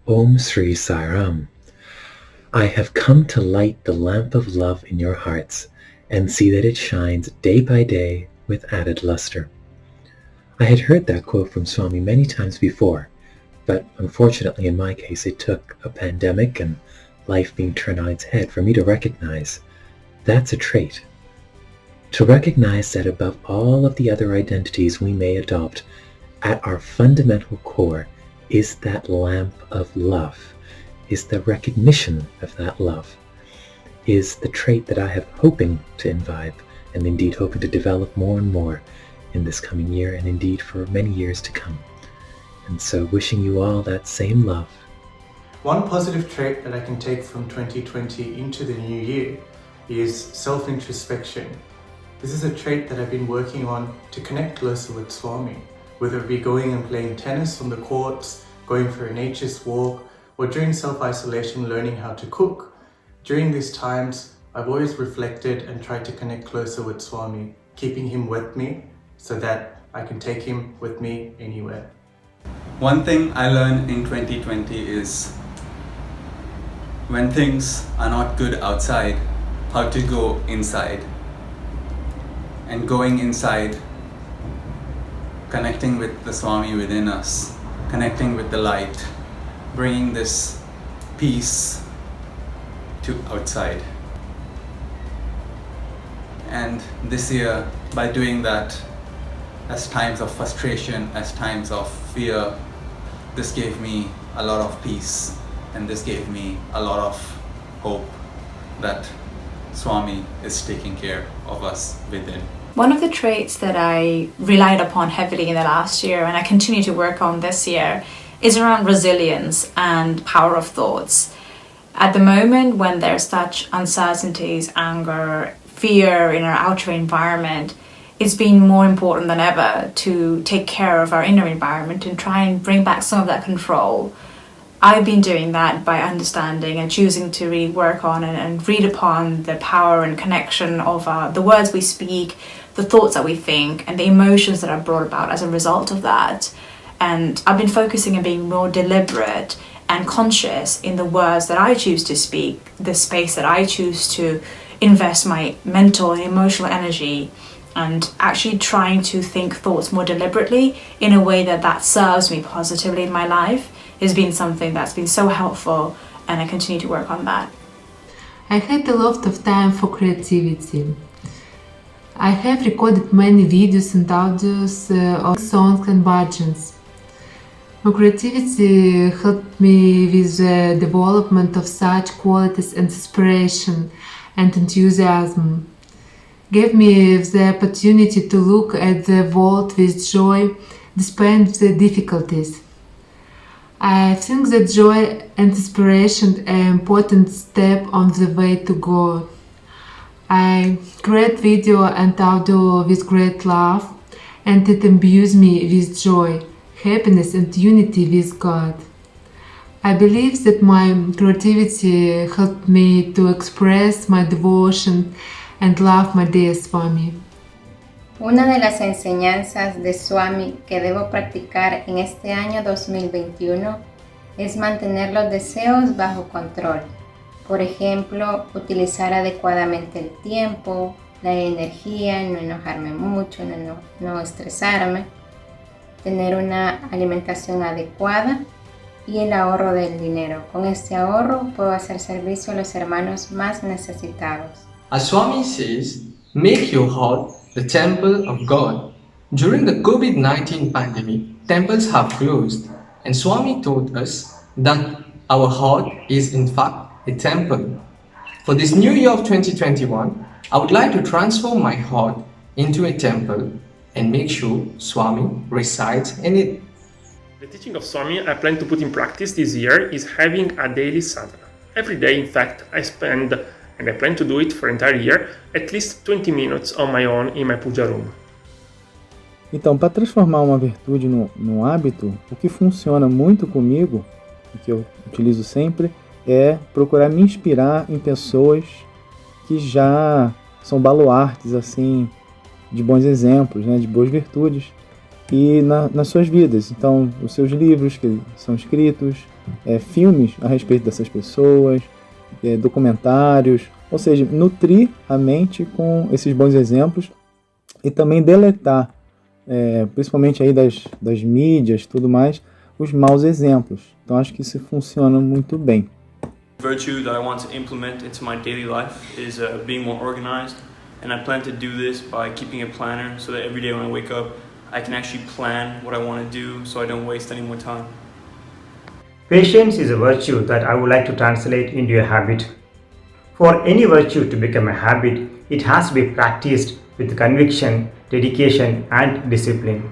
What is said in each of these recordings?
Om Sri Sai Ram. I have come to light the lamp of love in your hearts and see that it shines day by day with added luster. I had heard that quote from Swami many times before, but unfortunately in my case it took a pandemic and life being turned on its head for me to recognize that's a trait. To recognize that above all of the other identities we may adopt, at our fundamental core is that lamp of love, is the recognition of that love, is the trait that I have hoping to imbibe and indeed hoping to develop more and more in this coming year and indeed for many years to come. And so wishing you all that same love. One positive trait that I can take from 2020 into the new year is self-introspection. This is a trait that I've been working on to connect closer with Swami, whether it be going and playing tennis on the courts, going for a nature's walk, or during self-isolation learning how to cook. During these times, I've always reflected and tried to connect closer with Swami, keeping him with me so that I can take him with me anywhere. One thing I learned in 2020 is when things are not good outside, how to go inside. And going inside, connecting with the Swami within us, connecting with the light, bringing this peace to outside. And this year, by doing that, as times of frustration, as times of fear, this gave me a lot of peace, and this gave me a lot of hope that Swami is taking care of us within. One of the traits that I relied upon heavily in the last year, and I continue to work on this year, is around resilience and power of thoughts. At the moment, when there's such uncertainties, anger, fear in our outer environment, it's been more important than ever to take care of our inner environment and try and bring back some of that control. I've been doing that by understanding and choosing to really work on and read upon the power and connection of the words we speak, the thoughts that we think, and the emotions that are brought about as a result of that. And I've been focusing on being more deliberate and conscious in the words that I choose to speak, the space that I choose to invest my mental and emotional energy, and actually trying to think thoughts more deliberately in a way that serves me positively in my life has been something that's been so helpful, and I continue to work on that. I had a lot of time for creativity. I have recorded many videos and audios of songs and bhajans. My creativity helped me with the development of such qualities and inspiration and enthusiasm. Gave me the opportunity to look at the world with joy despite the difficulties. I think that joy and inspiration are an important step on the way to God. I create video and audio with great love, and it imbues me with joy, happiness and unity with God. I believe that my creativity helped me to express my devotion and love my dear Swami. Una de las enseñanzas de Swami que debo practicar en este año 2021 es mantener los deseos bajo control. Por ejemplo, utilizar adecuadamente el tiempo, la energía, no enojarme mucho, no estresarme, tener una alimentación adecuada y el ahorro del dinero. Con este ahorro puedo hacer servicio a los hermanos más necesitados. As Swami says, make your heart the temple of God. During the COVID-19 pandemic, temples have closed, and Swami taught us that our heart is in fact a temple. For this new year of 2021, I would like to transform my heart into a temple and make sure Swami resides in it. The teaching of Swami I plan to put in practice this year is having a daily sadhana. Every day, in fact, I spend, and I plan to do it for an entire year, at least 20 minutes on my own in my puja room. Então, para transformar uma virtude num hábito, o que funciona muito comigo, o que eu utilizo sempre, é procurar me inspirar em pessoas que já são baluartes, assim, de bons exemplos, né, de boas virtudes. e nas suas vidas. Então, os seus livros que são escritos, filmes a respeito dessas pessoas, documentários, ou seja, nutrir a mente com esses bons exemplos e também deletar, principalmente aí das mídias, tudo mais, os maus exemplos. Então, acho que isso funciona muito bem. Virtue that I want to implement into my daily life is being more organized, and I plan to do this by keeping a planner so that every day when I wake up I can actually plan what I want to do so I don't waste any more time. Patience is a virtue that I would like to translate into a habit. For any virtue to become a habit, it has to be practiced with conviction, dedication and discipline.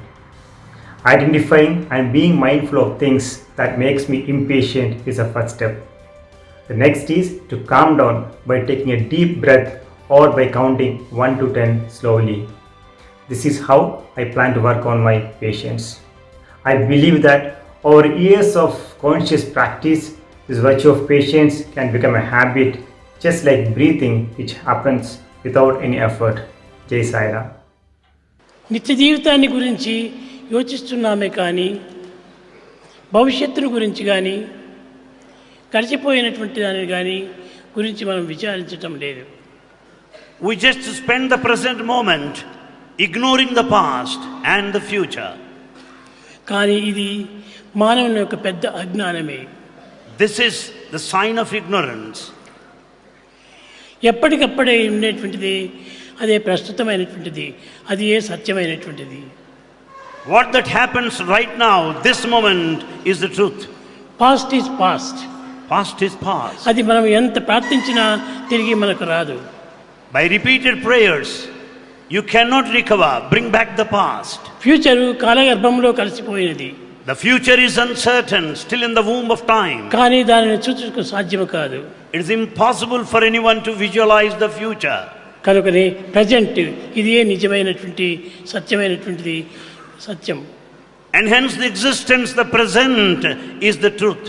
Identifying and being mindful of things that makes me impatient is a first step. The next is to calm down by taking a deep breath or by counting 1 to 10 slowly. This is how I plan to work on my patience. I believe that over years of conscious practice, this virtue of patience can become a habit, just like breathing, which happens without any effort. Jai Sai Ram. నిత్య జీవితాన్ని గురించి యోచిస్తున్నామే కానీ భవిష్యత్తును గురించి కానీ గడిచిపోయినటువంటి దానిని కానీ గురించి మనం విచారించటం లేదు. We just spend the present moment ignoring the past and the future. కానీ ఇది మానవుని యొక్క పెద్ద అజ్ఞానమే. This is the sign of ignorance. ఎప్పటికప్పుడే ఉండేటువంటిది అదే ప్రస్తుతమైనటువంటిది, అది ఏ సత్యమైనటువంటిది. What that happens right now, this moment, is the truth. Past is past. Past is past. అది మనం ఎంత ప్రార్థించినా తిరిగి మనకు రాదు. By repeated prayers, you cannot recover, bring back the past. Future కాలగర్భంలో కలిసిపోయినది. The future is uncertain, still in the womb of time. కానీ దానిని చూచుటకు సాధ్యం కాదు. It is impossible for anyone to visualize the future. కనుకనే ప్రజెంట్ ఇదే నిజమైనటువంటి సత్యమైనటువంటిది సత్యం. And hence the existence, the present, is the truth.